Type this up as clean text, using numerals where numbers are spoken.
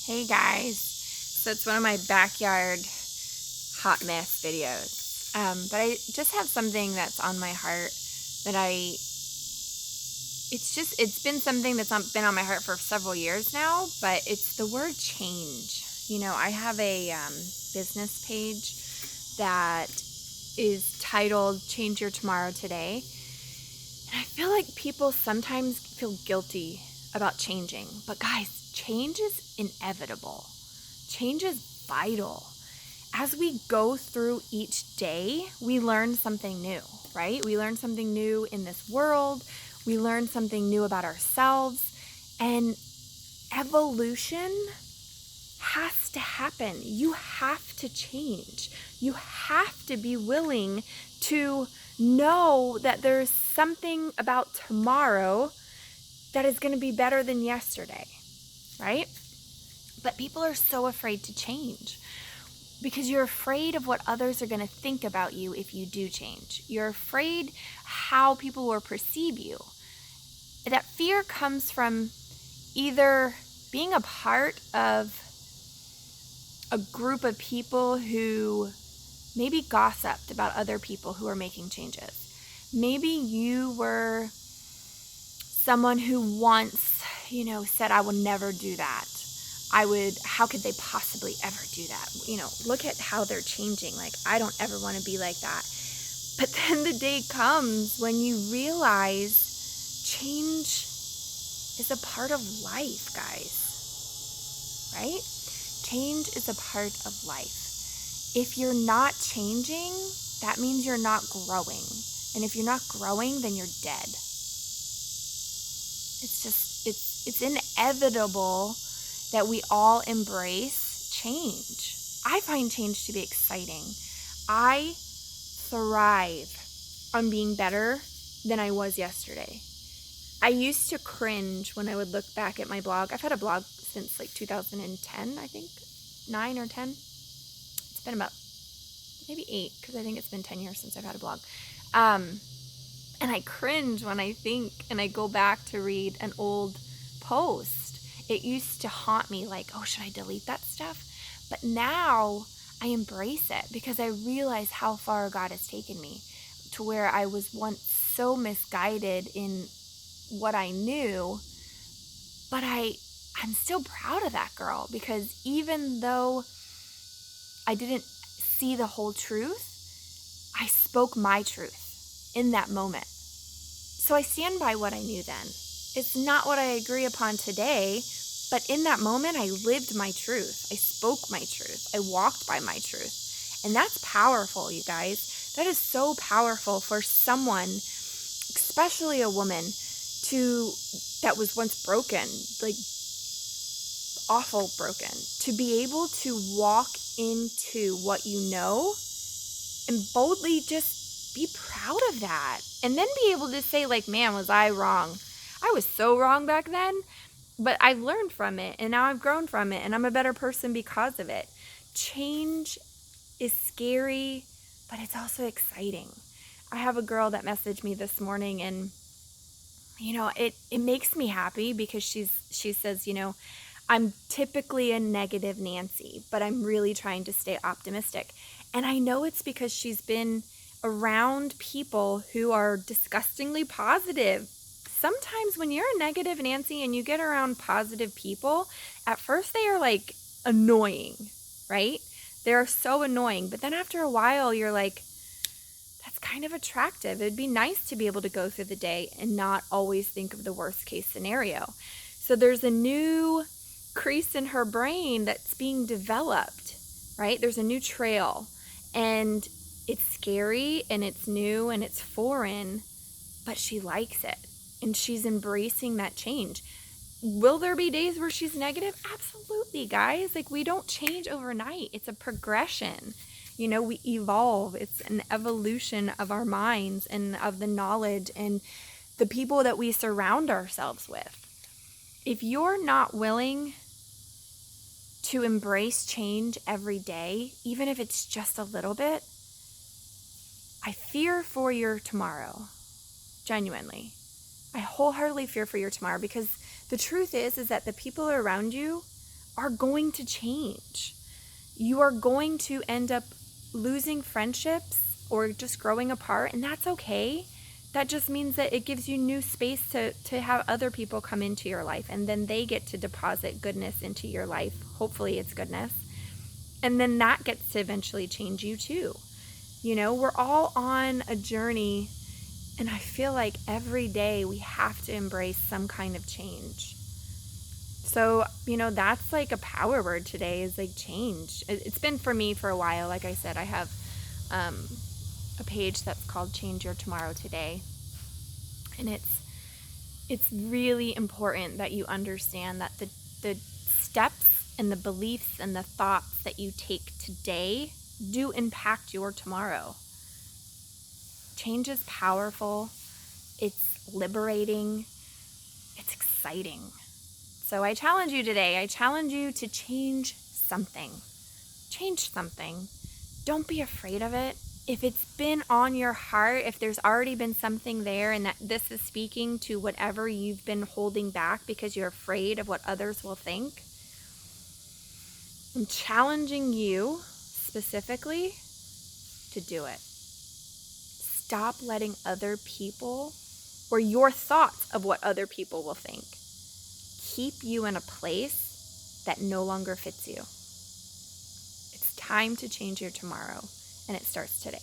Hey guys, so it's one of my backyard hot mess videos, but I just have something that's on my heart that it's been something that's been on my heart for several years now, but it's the word change. I have a business page that is titled Change Your Tomorrow Today, and I feel like people sometimes feel guilty about changing, but guys, change is inevitable. Change is vital. As we go through each day, we learn something new, right? We learn something new in this world. We learn something new about ourselves. And evolution has to happen. You have to change. You have to be willing to know that there's something about tomorrow that is going to be better than yesterday, right? But people are so afraid to change because you're afraid of what others are going to think about you if you do change. You're afraid how people will perceive you. That fear comes from either being a part of a group of people who maybe gossiped about other people who are making changes. Maybe you were someone who once, said, I will never do that. How could they possibly ever do that? Look at how they're changing. Like, I don't ever want to be like that. But then the day comes when you realize change is a part of life, guys, right? Change is a part of life. If you're not changing, that means you're not growing. And if you're not growing, then you're dead. It's inevitable that we all embrace change. I find change to be exciting. I thrive on being better than I was yesterday. I used to cringe when I would look back at my blog. I've had a blog since like 2010, I think, 9 or 10. It's been about maybe 8, because I think it's been 10 years since I've had a blog. And I cringe when I think and I go back to read an old post. It used to haunt me like, oh, should I delete that stuff? But now I embrace it because I realize how far God has taken me to where I was once so misguided in what I knew. But I'm still proud of that girl, because even though I didn't see the whole truth, I spoke my truth in that moment. So I stand by what I knew then. It's not what I agree upon today, but in that moment, I lived my truth. I spoke my truth. I walked by my truth. And that's powerful, you guys. That is so powerful for someone, especially a woman, that was once broken, like awful broken, to be able to walk into what you know and boldly just be proud of that. And then be able to say, like, man, was I wrong? I was so wrong back then, but I've learned from it, and now I've grown from it, and I'm a better person because of it. Change is scary, but it's also exciting. I have a girl that messaged me this morning, and it makes me happy because she says, I'm typically a negative Nancy, but I'm really trying to stay optimistic. And I know it's because she's been around people who are disgustingly positive. Sometimes when you're a negative Nancy and you get around positive people, at first they are like annoying, right? They're so annoying. But then after a while, you're like, that's kind of attractive. It'd be nice to be able to go through the day and not always think of the worst case scenario. So there's a new crease in her brain that's being developed, right? There's a new trail, and it's scary and it's new and it's foreign, but she likes it and she's embracing that change. Will there be days where she's negative? Absolutely, guys. Like, we don't change overnight. It's a progression. We evolve. It's an evolution of our minds and of the knowledge and the people that we surround ourselves with. If you're not willing to embrace change every day, even if it's just a little bit, I fear for your tomorrow. Genuinely. I wholeheartedly fear for your tomorrow, because the truth is that the people around you are going to change. You are going to end up losing friendships or just growing apart, and that's okay. That just means that it gives you new space to have other people come into your life, and then they get to deposit goodness into your life. Hopefully it's goodness. And then that gets to eventually change you too. You know, we're all on a journey, and I feel like every day we have to embrace some kind of change. So, that's like a power word today, is like change. It's been for me for a while. Like I said, I have a page that's called Change Your Tomorrow Today. And it's really important that you understand that the steps and the beliefs and the thoughts that you take today do impact your tomorrow. Change is powerful. It's liberating. It's exciting. So I challenge you today. I challenge you to change something. Change something. Don't be afraid of it. If it's been on your heart, if there's already been something there and that this is speaking to whatever you've been holding back because you're afraid of what others will think, I'm challenging you specifically to do it. Stop letting other people or your thoughts of what other people will think keep you in a place that no longer fits you. It's time to change your tomorrow, and it starts today.